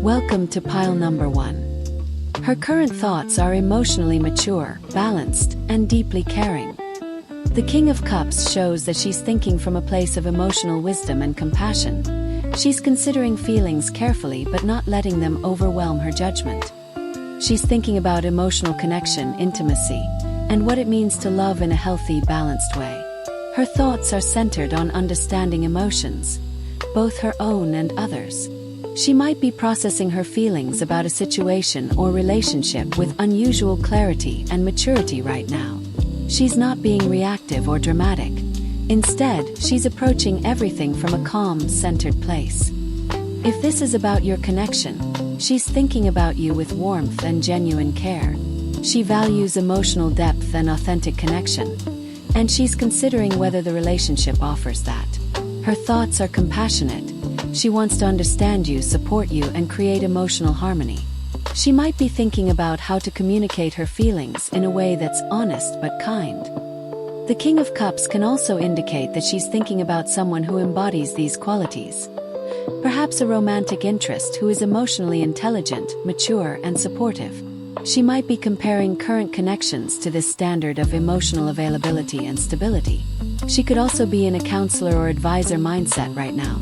Welcome to pile number 1. Her current thoughts are emotionally mature, balanced, and deeply caring. The King of Cups shows that she's thinking from a place of emotional wisdom and compassion. She's considering feelings carefully but not letting them overwhelm her judgment. She's thinking about emotional connection, intimacy, and what it means to love in a healthy, balanced way. Her thoughts are centered on understanding emotions, both her own and others. She might be processing her feelings about a situation or relationship with unusual clarity and maturity right now. She's not being reactive or dramatic. Instead, she's approaching everything from a calm, centered place. If this is about your connection, she's thinking about you with warmth and genuine care. She values emotional depth and authentic connection, and she's considering whether the relationship offers that. Her thoughts are compassionate. She wants to understand you, support you, and create emotional harmony. She might be thinking about how to communicate her feelings in a way that's honest but kind. The King of Cups can also indicate that she's thinking about someone who embodies these qualities. Perhaps a romantic interest who is emotionally intelligent, mature, and supportive. She might be comparing current connections to this standard of emotional availability and stability. She could also be in a counselor or advisor mindset right now,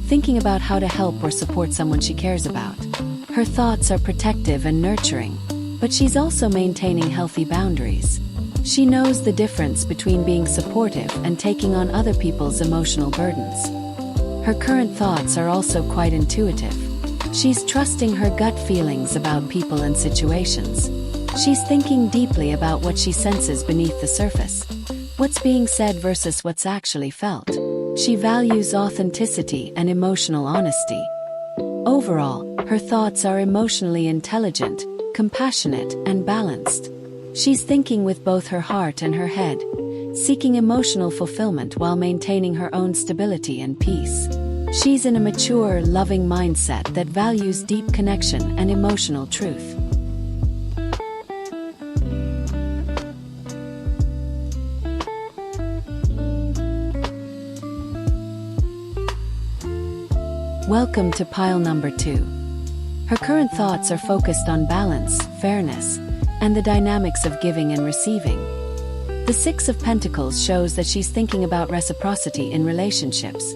thinking about how to help or support someone she cares about. Her thoughts are protective and nurturing, but she's also maintaining healthy boundaries. She knows the difference between being supportive and taking on other people's emotional burdens. Her current thoughts are also quite intuitive. She's trusting her gut feelings about people and situations. She's thinking deeply about what she senses beneath the surface, what's being said versus what's actually felt. She values authenticity and emotional honesty. Overall, her thoughts are emotionally intelligent, compassionate, and balanced. She's thinking with both her heart and her head, seeking emotional fulfillment while maintaining her own stability and peace. She's in a mature, loving mindset that values deep connection and emotional truth. Welcome to pile number 2. Her current thoughts are focused on balance, fairness, and the dynamics of giving and receiving. The Six of Pentacles shows that she's thinking about reciprocity in relationships.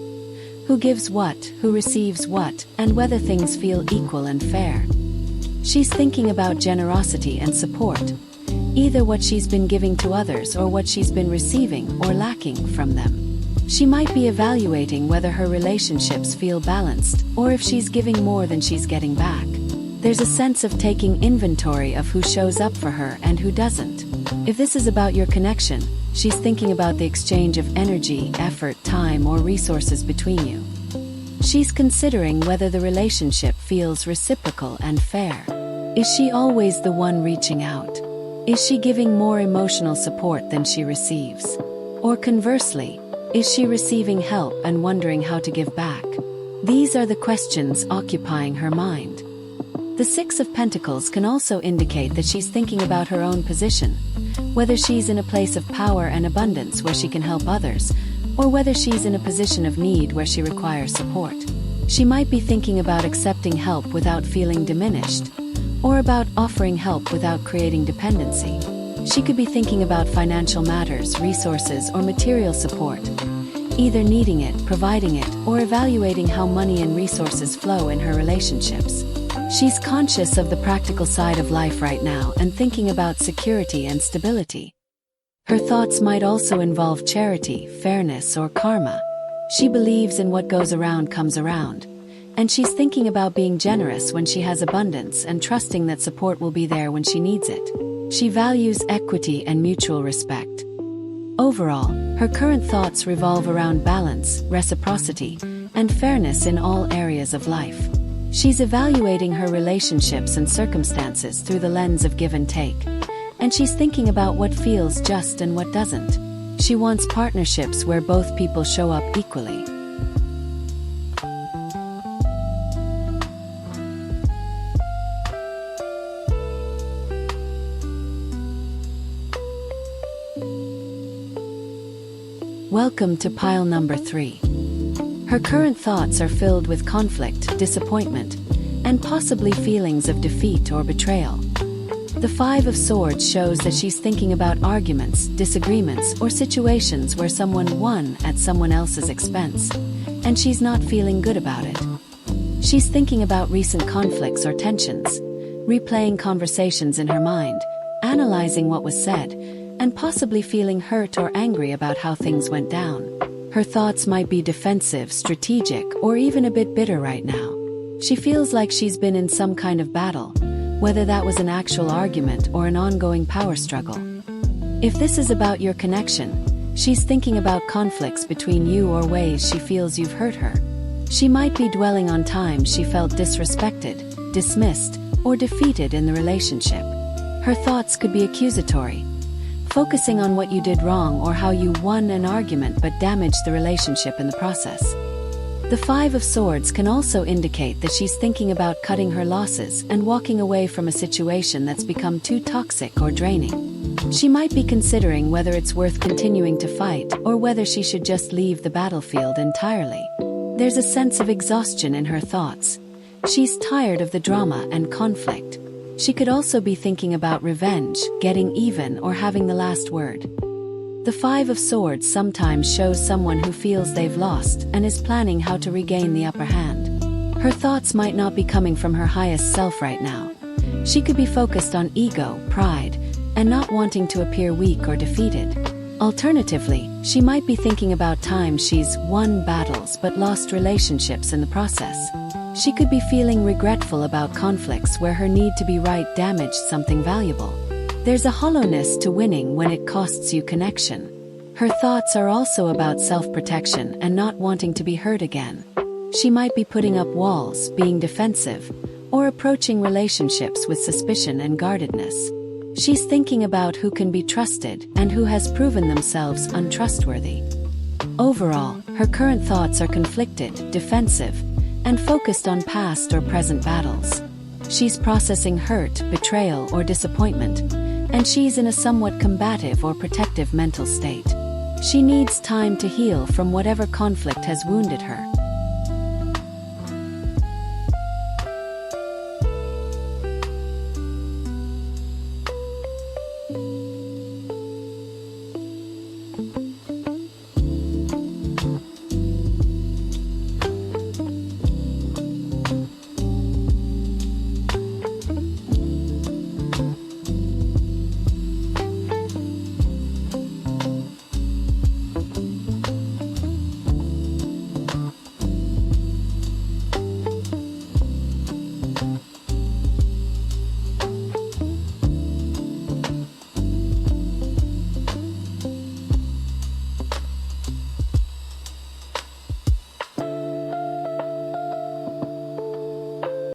Who gives what, who receives what, and whether things feel equal and fair. She's thinking about generosity and support, either what she's been giving to others or what she's been receiving or lacking from them. She might be evaluating whether her relationships feel balanced or if she's giving more than she's getting back. There's a sense of taking inventory of who shows up for her and who doesn't. If this is about your connection, she's thinking about the exchange of energy, effort, time, or resources between you. She's considering whether the relationship feels reciprocal and fair. Is she always the one reaching out? Is she giving more emotional support than she receives? Or conversely, is she receiving help and wondering how to give back? These are the questions occupying her mind. The Six of Pentacles can also indicate that she's thinking about her own position, whether she's in a place of power and abundance where she can help others, or whether she's in a position of need where she requires support. She might be thinking about accepting help without feeling diminished, or about offering help without creating dependency. She could be thinking about financial matters, resources, or material support, either needing it, providing it, or evaluating how money and resources flow in her relationships. She's conscious of the practical side of life right now and thinking about security and stability. Her thoughts might also involve charity, fairness, or karma. She believes in what goes around comes around, and she's thinking about being generous when she has abundance and trusting that support will be there when she needs it. She values equity and mutual respect. Overall, her current thoughts revolve around balance, reciprocity, and fairness in all areas of life. She's evaluating her relationships and circumstances through the lens of give and take, and she's thinking about what feels just and what doesn't. She wants partnerships where both people show up equally. Welcome to pile number 3. Her current thoughts are filled with conflict, disappointment, and possibly feelings of defeat or betrayal. The Five of Swords shows that she's thinking about arguments, disagreements, or situations where someone won at someone else's expense, and she's not feeling good about it. She's thinking about recent conflicts or tensions, replaying conversations in her mind, analyzing what was said, and possibly feeling hurt or angry about how things went down. Her thoughts might be defensive, strategic, or even a bit bitter right now. She feels like she's been in some kind of battle, whether that was an actual argument or an ongoing power struggle. If this is about your connection, she's thinking about conflicts between you or ways she feels you've hurt her. She might be dwelling on times she felt disrespected, dismissed, or defeated in the relationship. Her thoughts could be accusatory, focusing on what you did wrong or how you won an argument but damaged the relationship in the process. The Five of Swords can also indicate that she's thinking about cutting her losses and walking away from a situation that's become too toxic or draining. She might be considering whether it's worth continuing to fight or whether she should just leave the battlefield entirely. There's a sense of exhaustion in her thoughts. She's tired of the drama and conflict. She could also be thinking about revenge, getting even, or having the last word. The Five of Swords sometimes shows someone who feels they've lost and is planning how to regain the upper hand. Her thoughts might not be coming from her highest self right now. She could be focused on ego, pride, and not wanting to appear weak or defeated. Alternatively, she might be thinking about times she's won battles but lost relationships in the process. She could be feeling regretful about conflicts where her need to be right damaged something valuable. There's a hollowness to winning when it costs you connection. Her thoughts are also about self-protection and not wanting to be hurt again. She might be putting up walls, being defensive, or approaching relationships with suspicion and guardedness. She's thinking about who can be trusted and who has proven themselves untrustworthy. Overall, her current thoughts are conflicted, defensive, and focused on past or present battles. She's processing hurt, betrayal, or disappointment, and she's in a somewhat combative or protective mental state. She needs time to heal from whatever conflict has wounded her.